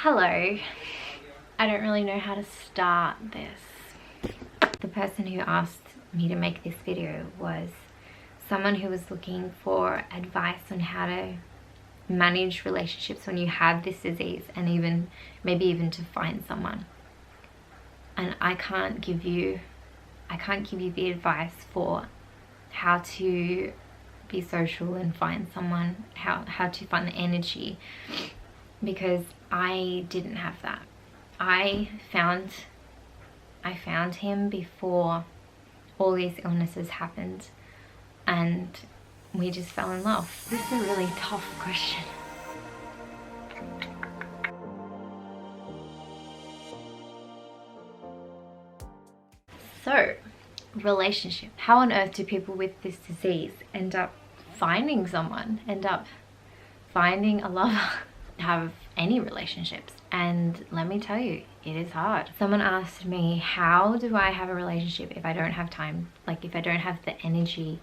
Hello. I don't really know how to start this. The person who asked me to make this video was someone who was looking for advice on how to manage relationships when you have this disease, and maybe even to find someone. And I can't give you the advice for how to be social and find someone, how to find the energy, because I didn't have that. I found him before all these illnesses happened, and we just fell in love. This is a really tough question. So, relationship. How on earth do people with this disease end up finding someone, end up finding a lover, have any relationships? And let me tell you, it is hard. Someone asked me, how do I have a relationship if I don't have time? Like, if I don't have the energy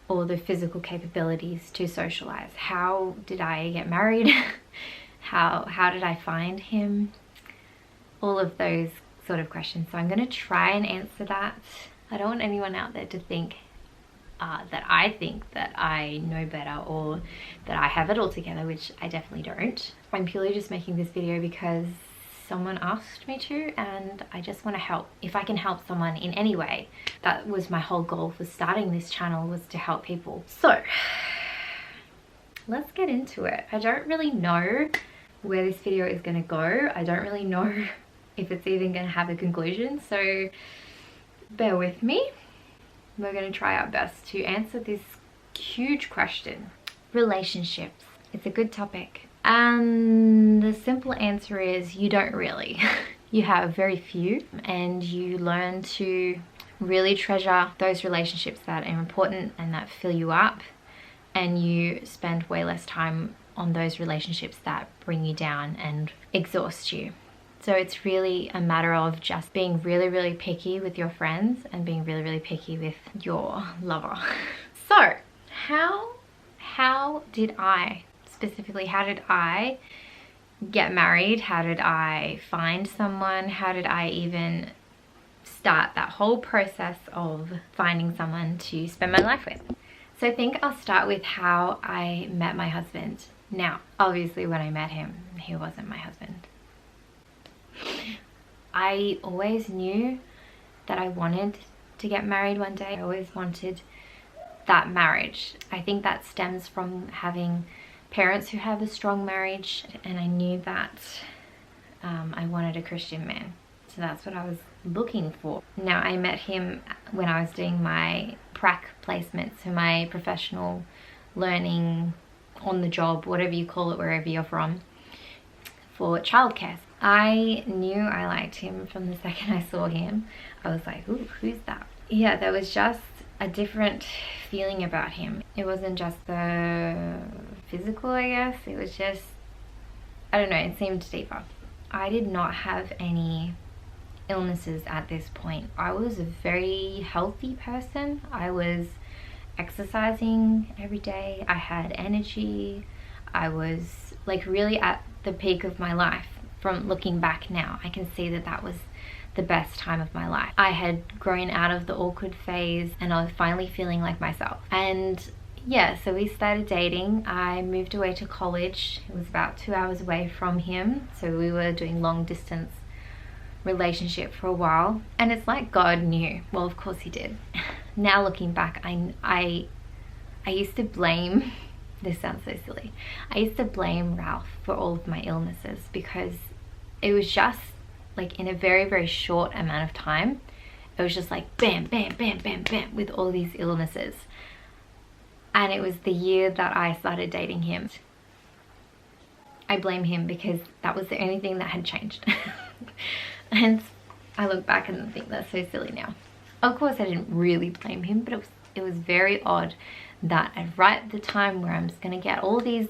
or the physical capabilities to socialize? How did I get married? How did I find him? All of those sort of questions. So I'm going to try and answer that. I don't want anyone out there to think that I think that I know better or that I have it all together, which I definitely don't. I'm purely just making this video because someone asked me to, and I just want to help. If I can help someone in any way, that was my whole goal for starting this channel, was to help people. So let's get into it. I don't really know where this video is going to go. I don't really know if it's even going to have a conclusion, so bear with me. We're going to try our best to answer this huge question. Relationships. It's a good topic. And the simple answer is you don't really. You have very few, and you learn to really treasure those relationships that are important and that fill you up, and you spend way less time on those relationships that bring you down and exhaust you. So it's really a matter of just being really, really picky with your friends and being really, really picky with your lover. So how did I get married? How did I find someone? How did I even start that whole process of finding someone to spend my life with? So I think I'll start with how I met my husband. Now, obviously when I met him, he wasn't my husband. I always knew that I wanted to get married one day. I always wanted that marriage. I think that stems from having parents who have a strong marriage, and I knew that I wanted a Christian man. So that's what I was looking for. Now, I met him when I was doing my prac placement, so my professional learning on the job, whatever you call it, wherever you're from, for childcare. I knew I liked him from the second I saw him. I was like, ooh, who's that? Yeah, there was just a different feeling about him. It wasn't just the physical, I guess. It was just, I don't know, it seemed deeper. I did not have any illnesses at this point. I was a very healthy person. I was exercising every day. I had energy. I was like really at the peak of my life. From looking back now, I can see that that was the best time of my life. I had grown out of the awkward phase, and I was finally feeling like myself. And yeah, so we started dating. I moved away to college. It was about 2 hours away from him, so we were doing long distance relationship for a while. And it's like God knew. Well, of course he did. Now looking back, I used to blame, this sounds so silly, I used to blame Ralph for all of my illnesses, because it was just like in a very, very short amount of time, it was just like bam, bam, bam, bam, bam with all these illnesses. And it was the year that I started dating him. I blame him because that was the only thing that had changed. And I look back and think that's so silly now. Of course I didn't really blame him, but it was very odd that at right the time where I'm just gonna get all these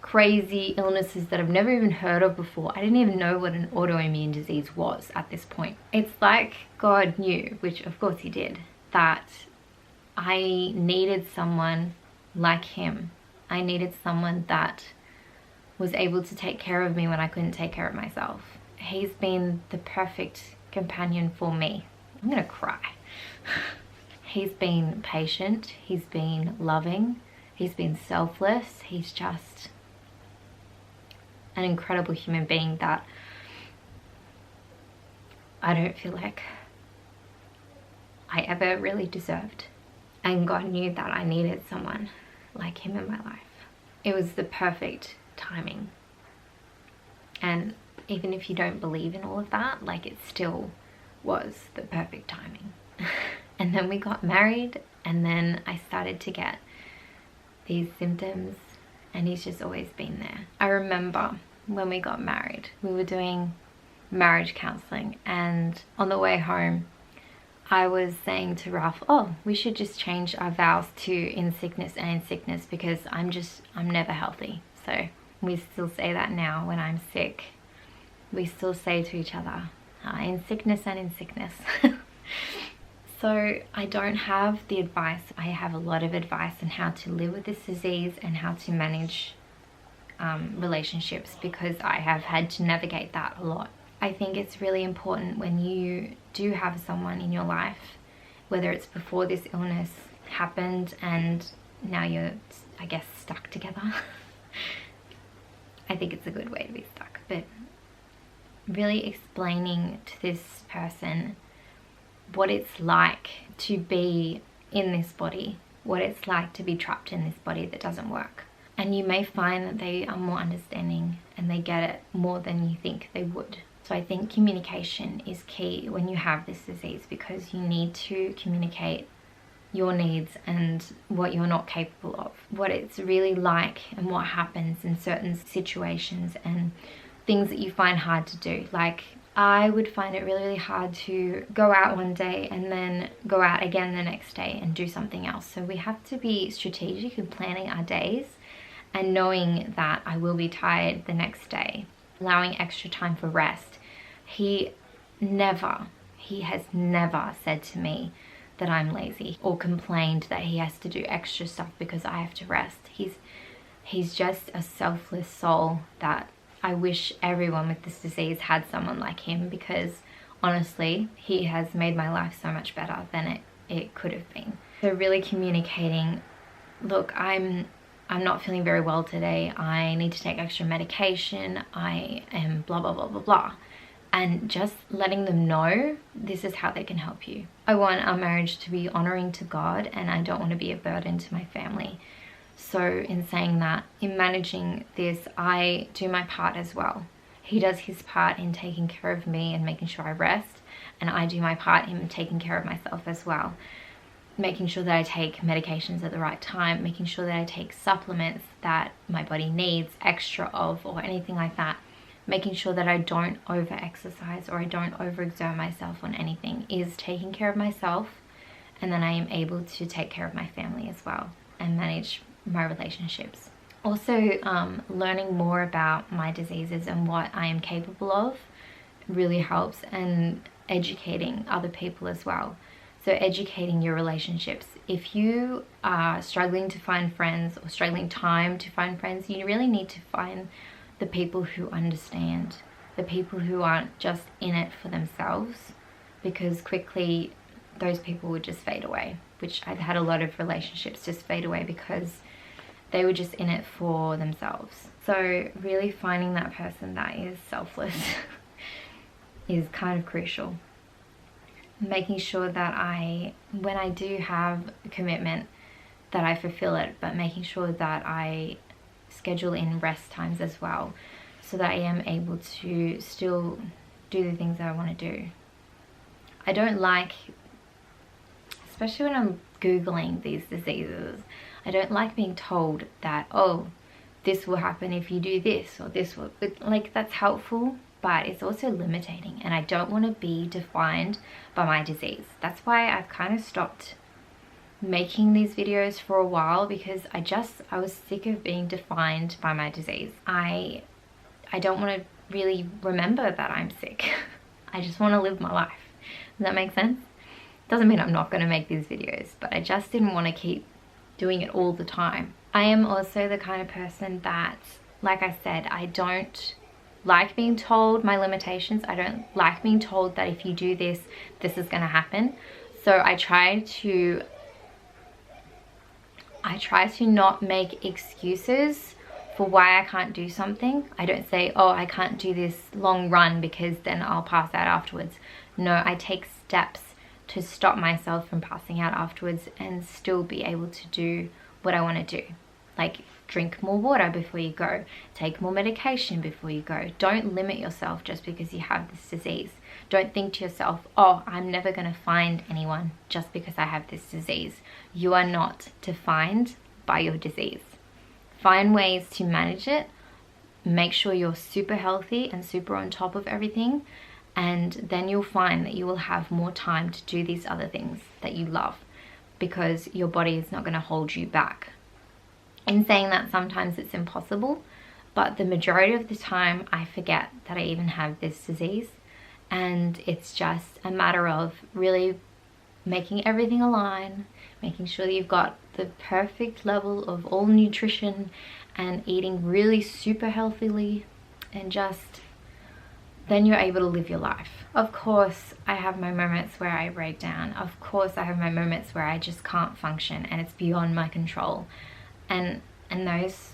crazy illnesses that I've never even heard of before. I didn't even know what an autoimmune disease was at this point. It's like God knew, which of course he did, that I needed someone like him. I needed someone that was able to take care of me when I couldn't take care of myself. He's been the perfect companion for me. I'm gonna cry. He's been patient, he's been loving, he's been selfless. He's just an incredible human being that I don't feel like I ever really deserved. And God knew that I needed someone like him in my life. It was the perfect timing. And even if you don't believe in all of that, like, it still was the perfect timing. And then we got married, and then I started to get these symptoms, and he's just always been there. I remember when we got married, we were doing marriage counseling, and on the way home I was saying to Ralph, oh, we should just change our vows to in sickness and in sickness, because I'm never healthy. So we still say that now when I'm sick. We still say to each other, in sickness and in sickness. So I don't have the advice. I have a lot of advice on how to live with this disease and how to manage relationships, because I have had to navigate that a lot. I think it's really important when you do have someone in your life, whether it's before this illness happened and now you're, I guess, stuck together. I think it's a good way to be stuck, but really explaining to this person what it's like to be in this body, what it's like to be trapped in this body that doesn't work. And you may find that they are more understanding and they get it more than you think they would. So I think communication is key when you have this disease, because you need to communicate your needs and what you're not capable of, what it's really like and what happens in certain situations and things that you find hard to do. Like, I would find it really, really hard to go out one day and then go out again the next day and do something else. So we have to be strategic in planning our days and knowing that I will be tired the next day, allowing extra time for rest. He has never said to me that I'm lazy or complained that he has to do extra stuff because I have to rest. He's just a selfless soul that I wish everyone with this disease had someone like him, because honestly, he has made my life so much better than it could have been. So really communicating, look, I'm not feeling very well today. I need to take extra medication. I am blah, blah, blah, blah, blah. And just letting them know this is how they can help you. I want our marriage to be honoring to God, and I don't want to be a burden to my family. So in saying that, in managing this, I do my part as well. He does his part in taking care of me and making sure I rest, and I do my part in taking care of myself as well. Making sure that I take medications at the right time, making sure that I take supplements that my body needs extra of or anything like that. Making sure that I don't over-exercise or I don't overexert myself on anything is taking care of myself, and then I am able to take care of my family as well and manage my relationships. Also, learning more about my diseases and what I am capable of really helps, and educating other people as well. So educating your relationships. If you are struggling to find friends or struggling time to find friends, you really need to find the people who understand, the people who aren't just in it for themselves, because quickly those people would just fade away, which I've had a lot of relationships just fade away because they were just in it for themselves. So really finding that person that is selfless is kind of crucial. Making sure that when I do have a commitment, that I fulfill it, but making sure that I schedule in rest times as well, so that I am able to still do the things that I want to do. I don't like, especially when I'm Googling these diseases, I don't like being told that, oh, this will happen if you do this, or this will, like, that's helpful, but it's also limiting, and I don't want to be defined by my disease. That's why I've kind of stopped making these videos for a while, because I was sick of being defined by my disease. I don't want to really remember that I'm sick. I just want to live my life. Does that make sense? Doesn't mean I'm not going to make these videos, but I just didn't want to keep doing it all the time. I am also the kind of person that like I said, I don't like being told my limitations. I don't like being told that if you do this, this is going to happen. So I try to not make excuses for why I can't do something. I don't say, oh, I can't do this long run because then I'll pass out afterwards. No, I take steps to stop myself from passing out afterwards and still be able to do what I want to do. Like, drink more water before you go, take more medication before you go. Don't limit yourself just because you have this disease. Don't think to yourself, oh, I'm never going to find anyone just because I have this disease. You are not defined by your disease. Find ways to manage it. Make sure you're super healthy and super on top of everything. And then you'll find that you will have more time to do these other things that you love, because your body is not going to hold you back. In saying that, sometimes it's impossible, but the majority of the time I forget that I even have this disease, and it's just a matter of really making everything align, making sure that you've got the perfect level of all nutrition and eating really super healthily, and just then you're able to live your life. Of course, I have my moments where I break down. Of course, I have my moments where I just can't function and it's beyond my control. And in those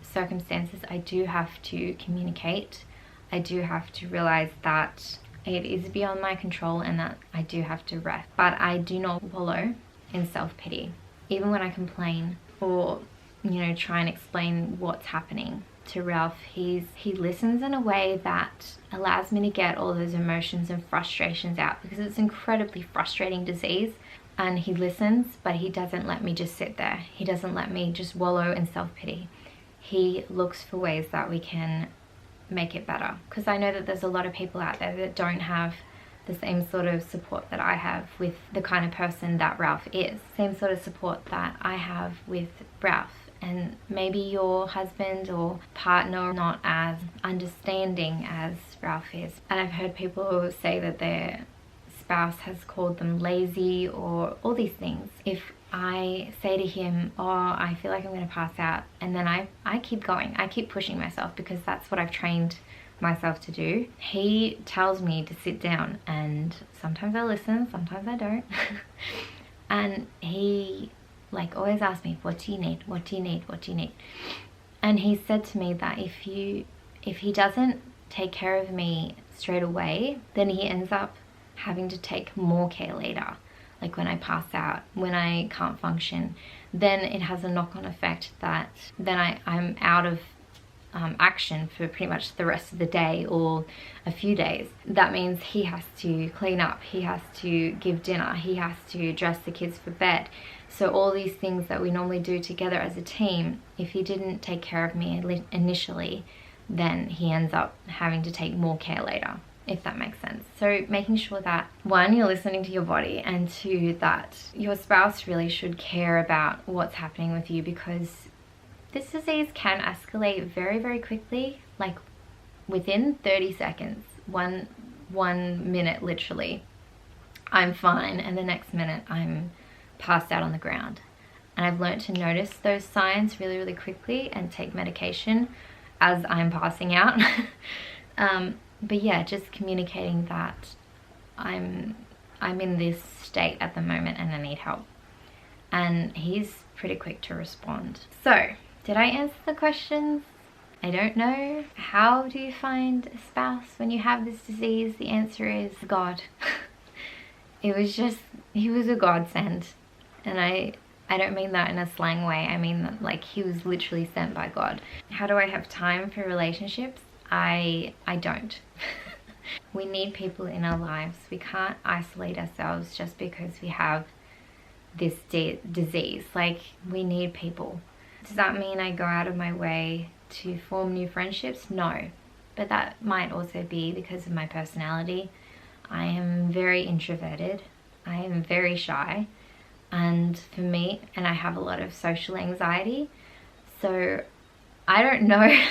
circumstances, I do have to communicate. I do have to realize that it is beyond my control and that I do have to rest. But I do not wallow in self-pity. Even when I complain or, try and explain what's happening to Ralph, he listens in a way that allows me to get all those emotions and frustrations out, because it's an incredibly frustrating disease. And he listens, but he doesn't let me just sit there. He doesn't let me just wallow in self-pity. He looks for ways that we can make it better. Because I know that there's a lot of people out there that don't have the same sort of support that I have with the kind of person that Ralph is. Same sort of support that I have with Ralph. And maybe your husband or partner are not as understanding as Ralph is. And I've heard people say that their spouse has called them lazy or all these things. If I say to him, oh, I feel like I'm going to pass out, and then I keep going, I keep pushing myself because that's what I've trained myself to do, he tells me to sit down, and sometimes I listen, sometimes I don't. And he always asks me, what do you need, what do you need, what do you need? And he said to me that if he doesn't take care of me straight away, then he ends up having to take more care later. Like when I pass out, when I can't function, then it has a knock-on effect that then I'm out of action for pretty much the rest of the day or a few days. That means he has to clean up, he has to give dinner, he has to dress the kids for bed. So all these things that we normally do together as a team, if he didn't take care of me initially, then he ends up having to take more care later, if that makes sense. So making sure that, one, you're listening to your body, and two, that your spouse really should care about what's happening with you, because this disease can escalate very, very quickly, like within 30 seconds, one minute literally, I'm fine, and the next minute I'm passed out on the ground. And I've learned to notice those signs really, really quickly and take medication as I'm passing out. But yeah, just communicating that I'm in this state at the moment and I need help. And he's pretty quick to respond. So, did I answer the questions? I don't know. How do you find a spouse when you have this disease? The answer is God. He was a godsend. And I don't mean that in a slang way. I mean that like he was literally sent by God. How do I have time for relationships? I don't. We need people in our lives. We can't isolate ourselves just because we have this disease. Like, we need people. Does that mean I go out of my way to form new friendships? No. But that might also be because of my personality. I am very introverted. I am very shy. And for me, and I have a lot of social anxiety. So I don't know.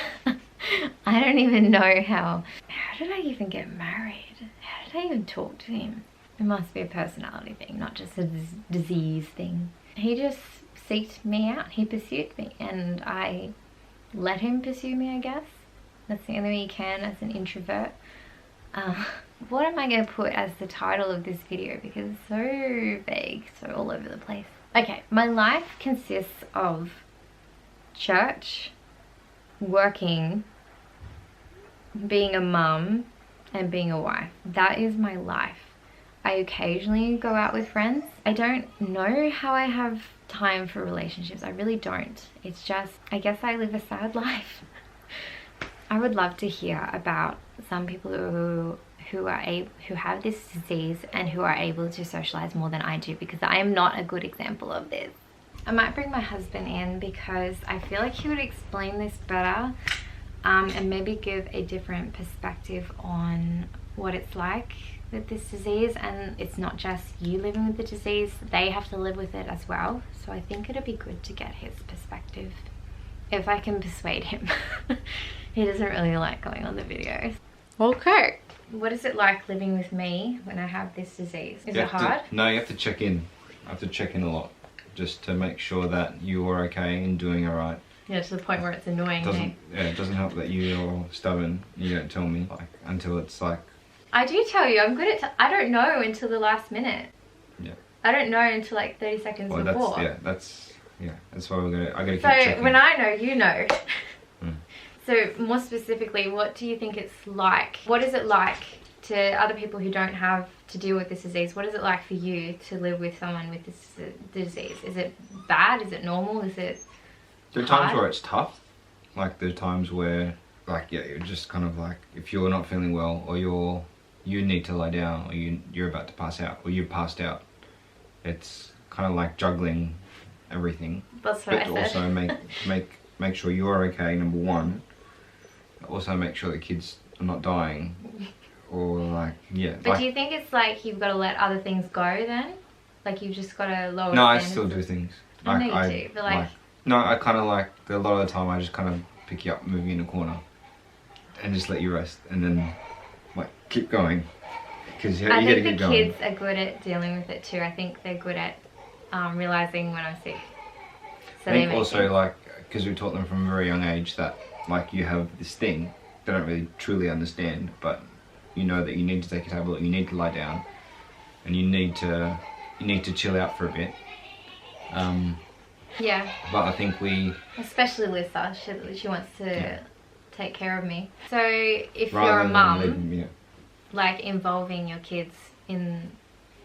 I don't even know how did I even get married? How did I even talk to him? It must be a personality thing, not just a disease thing. He just seeked me out. He pursued me, and I let him pursue me, I guess. That's the only way you can as an introvert. What am I going to put as the title of this video? Because it's so vague, so all over the place. Okay, my life consists of church, working, being a mum, and being a wife. That is my life. I occasionally go out with friends. I don't know how I have time for relationships. I really don't. It's just, I guess I live a sad life. I would love to hear about some people who have this disease and who are able to socialize more than I do, because I am not a good example of this. I might bring my husband in because I feel like he would explain this better, and maybe give a different perspective on what it's like with this disease. And it's not just you living with the disease, they have to live with it as well. So I think it'd be good to get his perspective, if I can persuade him. He doesn't really like going on the videos. Okay. What is it like living with me when I have this disease? Is it hard? No, you have to check in. I have to check in a lot, just to make sure that you are okay and doing all right. Yeah, to the point where it's annoying. Yeah, it doesn't help that you're stubborn. You don't tell me, like, until it's like. I do tell you. I'm good at. I don't know until the last minute. Yeah. I don't know until like 30 seconds before. That's why I gotta keep so checking. When I know, you know. So more specifically, what do you think it's like? What is it like to other people who don't have to deal with this disease? What is it like for you to live with someone with this disease? Is it bad? Is it normal? Is it There are times where it's tough. Like there are times where, like, yeah, you're just kind of like, if you're not feeling well, or you need to lie down, or you're about to pass out, or you're passed out. It's kind of like juggling everything. That's what I said. Also make sure you're okay, number one. Also make sure the kids are not dying, or like, yeah. But do you think it's like you've got to let other things go then? Like you've just got to lower No, standards? I still do things. I know you do, but like... No, I kind of like, a lot of the time I just kind of pick you up, move you in a corner, and just let you rest, and then like keep going. Because you gotta get going. I think the kids are good at dealing with it too. I think they're good at realizing when I'm sick. So I think also like, because we taught them from a very young age that like you have this thing, they don't really truly understand, but you know that you need to take a tablet, you need to lie down, and you need to chill out for a bit. Yeah. But I think especially Lisa, she wants to take care of me. So if you're a mum, like involving your kids in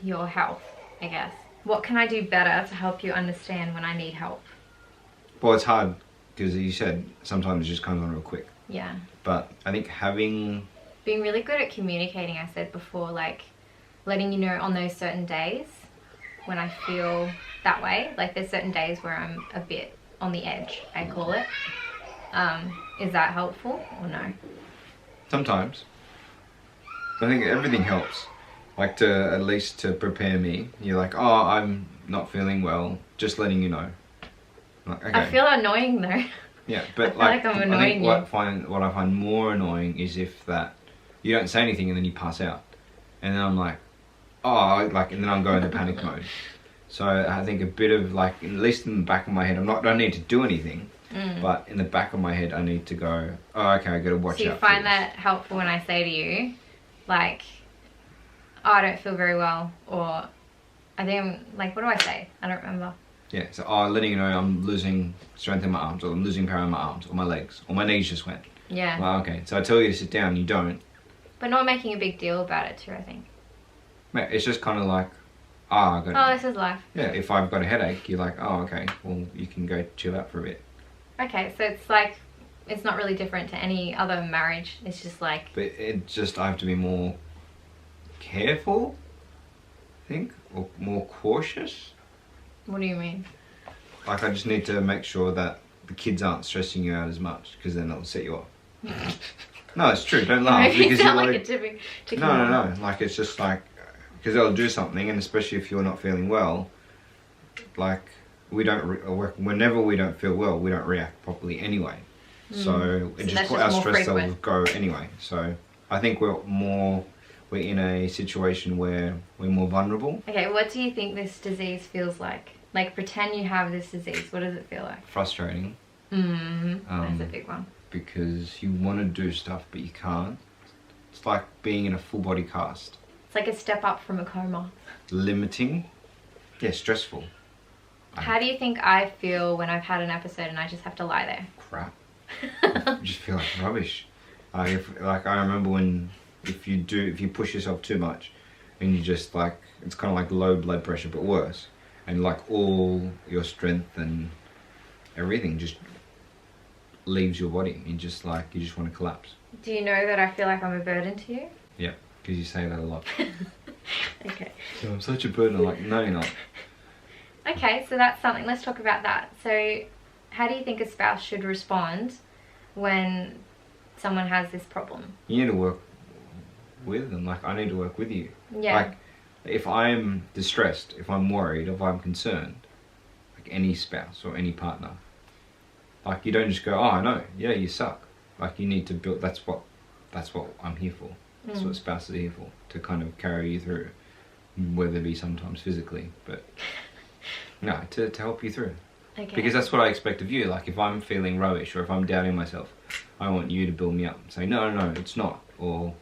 your health, I guess. What can I do better to help you understand when I need help? Well, it's hard because you said sometimes it just comes on real quick. Yeah. But I think being really good at communicating, I said before, like letting you know on those certain days when I feel that way. Like there's certain days where I'm a bit on the edge, I call it. Is that helpful or no? Sometimes. I think everything helps. Like to at least to prepare me. You're like, oh, I'm not feeling well. Just letting you know. Like, okay. I feel annoying though. Yeah, but like I'm annoying what I find more annoying is if that you don't say anything and then you pass out, and then I'm like, oh, like, and then I'm going into panic mode. So I think a bit of like, at least in the back of my head, I don't need to do anything, but in the back of my head, I need to go, oh, okay, I got to watch out. So you find that helpful when I say to you, like, oh, I don't feel very well, or I think I'm like, what do I say? I don't remember. Yeah, so letting you know I'm losing strength in my arms, or I'm losing power in my arms, or my legs, or my knees just went. Yeah. Well, okay, so I tell you to sit down, you don't. But not making a big deal about it too, I think. Yeah, it's just kind of like, I got. Oh, this is life. Yeah, if I've got a headache, you're like, oh, okay, well, you can go chill out for a bit. Okay, so it's like, it's not really different to any other marriage. It's just like. But I have to be more careful, I think, or more cautious. What do you mean? Like, I just need to make sure that the kids aren't stressing you out as much, because then it'll set you off. No, it's true. Don't laugh. Maybe because it's not you're like a tipping. No. Like, it's just like, because they'll do something, and especially if you're not feeling well, like, whenever we don't feel well, we don't react properly anyway. So it just our stress levels go anyway. So I think we're in a situation where we're more vulnerable. Okay, what do you think this disease feels like? Like, pretend you have this disease. What does it feel like? Frustrating. That's a big one. Because you want to do stuff but you can't. It's like being in a full body cast. It's like a step up from a coma. Limiting. Yeah, stressful. How do you think I feel when I've had an episode and I just have to lie there? Crap. You just feel like rubbish. Like I remember when if you push yourself too much and you just like, it's kind of like low blood pressure but worse, and like all your strength and everything just leaves your body and just like you just want to collapse. Do you know that I feel like I'm a burden to you? Yeah, because you say that a lot. Okay. So I'm such a burden. I'm like, no, you're not. Okay, so that's something. Let's talk about that. So how do you think a spouse should respond when someone has this problem? You need to work with them. Like, I need to work with you. Yeah. Like, if I'm distressed, if I'm worried, if I'm concerned, like any spouse or any partner, like you don't just go, oh, I know, yeah, you suck. Like you need to build. That's what I'm here for. That's what spouses are here for, to kind of carry you through, whether it be sometimes physically, but no, to help you through. Okay. Because that's what I expect of you. Like if I'm feeling rubbish or if I'm doubting myself, I want you to build me up and say, no, it's not, or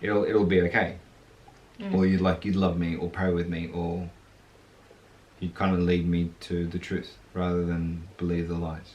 it'll be okay, or you'd love me or pray with me, or you'd kind of lead me to the truth rather than believe the lies.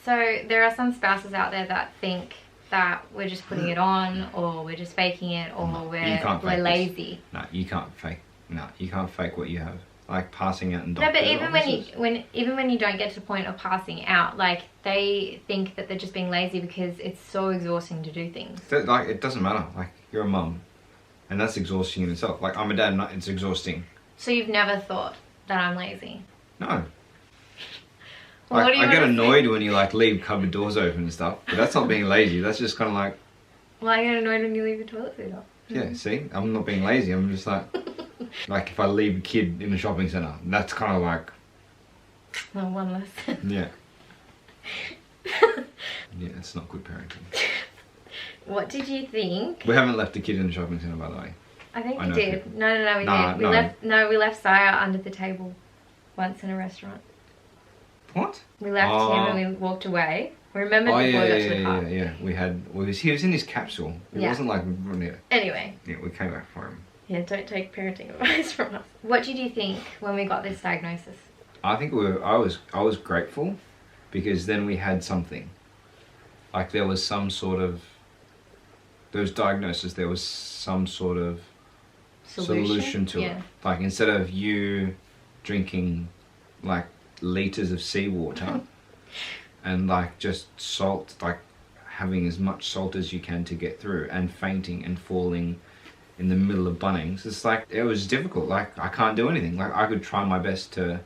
So there are some spouses out there that think that we're just putting it on, or we're just faking it, or we're lazy. No, you can't fake. No, you can't fake what you have. Like passing out and No, but even when you don't get to the point of passing out, like they think that they're just being lazy because it's so exhausting to do things. Like it doesn't matter. Like you're a mum, and that's exhausting in itself. Like I'm a dad, and it's exhausting. So you've never thought that I'm lazy? No. Well, Like, I get annoyed when you like leave cupboard doors open and stuff, but that's not being lazy. That's just kind of like. Well, I get annoyed when you leave the toilet seat up. Yeah, see, I'm not being lazy. I'm just like, like if I leave a kid in the shopping centre, that's kind of like. Well, one less. Yeah. Yeah, it's not good parenting. What did you think? We haven't left a kid in the shopping centre, by the way. I think we did. People. No, we did. We left Saya under the table once in a restaurant. What? We left him and we walked away. We remembered before we got to the car. Yeah. He was in his capsule. It wasn't like Anyway. Yeah, we came back for him. Yeah, don't take parenting advice from us. What did you think when we got this diagnosis? I think I was grateful, because then we had something. Like there was some sort of those diagnoses. There was some sort of solution to it. Like instead of you drinking like liters of seawater and like just salt, like having as much salt as you can to get through, and fainting and falling in the middle of Bunnings, it's like it was difficult. Like I can't do anything. Like I could try my best to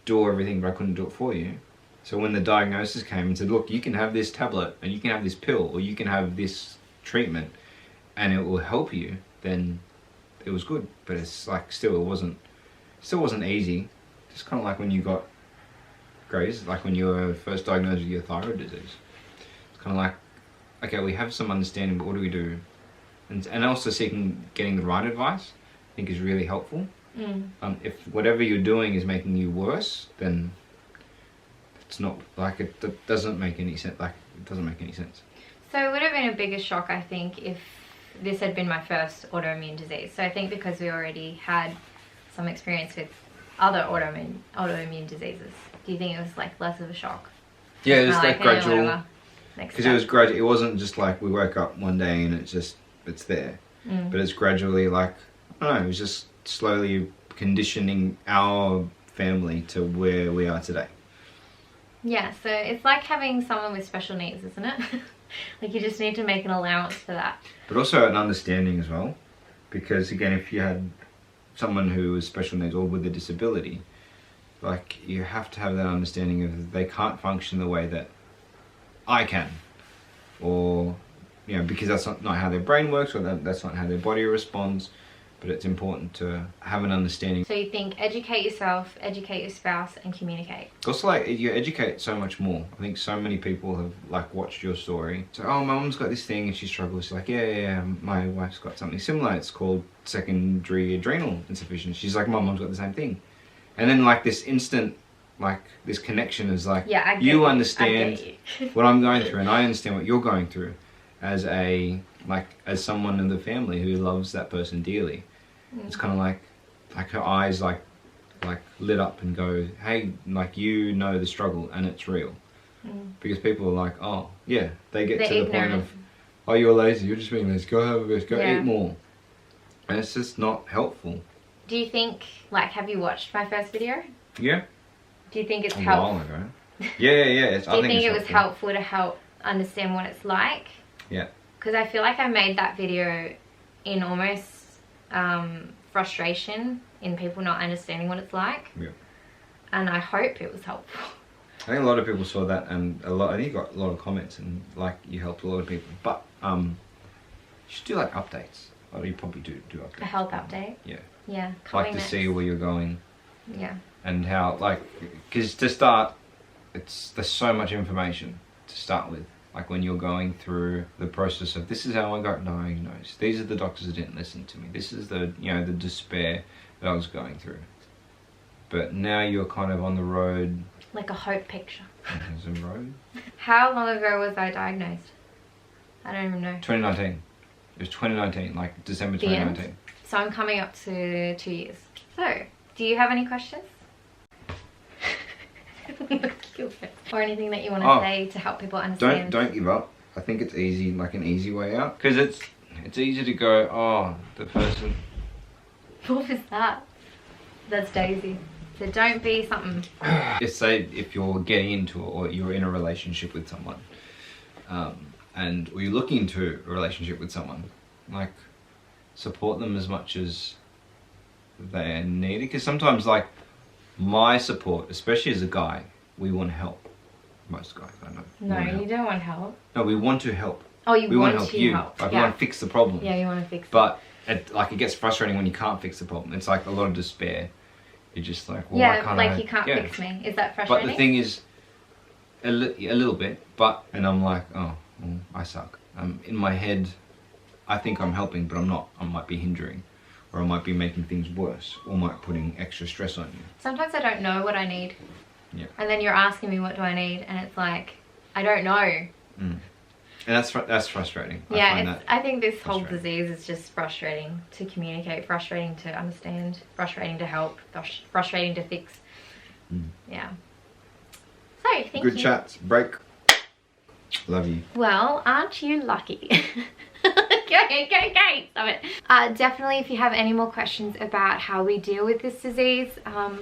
do everything, but I couldn't do it for you. So when the diagnosis came and said, look, you can have this tablet and you can have this pill or you can have this treatment and it will help you, then it was good. But it's like still wasn't easy. Just kind of like when you got Grace, like when you were first diagnosed with your thyroid disease. It's kind of like, okay, we have some understanding, but what do we do? And also getting the right advice, I think is really helpful. If whatever you're doing is making you worse, then it's not, like it doesn't make any sense. Like it doesn't make any sense. So it would have been a bigger shock, I think, if this had been my first autoimmune disease. So I think because we already had some experience with other autoimmune diseases, do you think it was like less of a shock? Yeah, it was like gradual. Because it was gradual. It wasn't just like we woke up one day and it's there. But it's gradually like, I don't know, it was just slowly conditioning our family to where we are today. Yeah, so it's like having someone with special needs, isn't it? Like you just need to make an allowance for that. But also an understanding as well. Because again, if you had someone who was special needs or with a disability, like you have to have that understanding of they can't function the way that I can, or because that's not how their brain works, or that's not how their body responds. But it's important to have an understanding. So you think educate yourself, educate your spouse, and communicate. Also, like you educate so much more. I think so many people have like watched your story. So, oh, my mum's got this thing and she struggles. She's like, yeah, my wife's got something similar. It's called secondary adrenal insufficiency. She's like, my mum's got the same thing. And then like this instant like this connection is like, yeah, you understand you. what I'm going through, and I understand what you're going through as as someone in the family who loves that person dearly. It's kind of like her eyes like lit up and go, hey, like, you know the struggle and it's real. Because people are like, oh yeah, they get to the point of, oh, you're lazy, you're just being lazy, go have a bit, go eat more. And it's just not helpful. Do you think, like, have you watched my first video? Yeah. Do you think it's a helpful? while ago. Yeah. Do you think it was helpful to help understand what it's like? Yeah. Because I feel like I made that video in almost frustration in people not understanding what it's like. Yeah. And I hope it was helpful. I think a lot of people saw that, and I think you got a lot of comments, and like, you helped a lot of people. But you should do like updates. Or you probably do updates. A health update? Yeah. Yeah. Like to see where you're going. Yeah. And how, like, because to start, there's so much information to start with. Like when you're going through the process of, this is how I got diagnosed. These are the doctors that didn't listen to me. This is the, the despair that I was going through. But now you're kind of on the road. Like a hope picture. There's a road. How long ago was I diagnosed? I don't even know. 2019. It was 2019, like December 2019. So I'm coming up to 2 years. So, do you have any questions? Or anything that you want to say to help people understand? Don't give up. I think it's easy, like an easy way out. Because it's easy to go, oh, the person. What was that? That's Daisy. So don't be something. If you're getting into it, or you're in a relationship with someone, or you're looking into a relationship with someone, like, support them as much as they need it. Because sometimes, like, my support, especially as a guy, we want to help. Most guys, I know. No, you don't want help. No, we want to help. Oh, we want to help you. Like, we want to fix the problem. Yeah, you want to fix it. But it gets frustrating when you can't fix the problem. It's like a lot of despair. You're just like, well, yeah, you can't fix me. Is that frustrating? But the thing is, a little bit. And I'm like, oh, well, I suck. In my head, I think I'm helping, but I'm not. I might be hindering, or I might be making things worse, or might putting extra stress on you. Sometimes I don't know what I need. Yeah. And then you're asking me, what do I need? And it's like, I don't know. And that's frustrating. I think this whole disease is just frustrating to communicate, frustrating to understand, frustrating to help, frustrating to fix. Yeah. So, thank you. Good chats. Break. Love you. Well, aren't you lucky? Okay, stop it. Definitely, if you have any more questions about how we deal with this disease,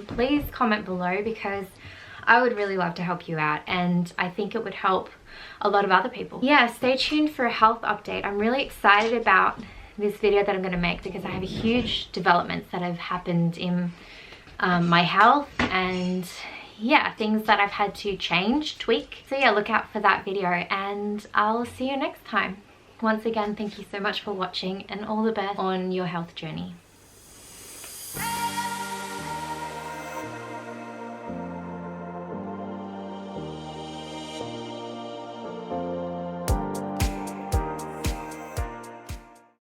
please comment below, because I would really love to help you out, and I think it would help a lot of other people. Yeah, stay tuned for a health update. I'm really excited about this video that I'm going to make, because I have huge developments that have happened in my health, and yeah, things that I've had to change, tweak. So yeah, look out for that video, and I'll see you next time. Once again, thank you so much for watching, and all the best on your health journey.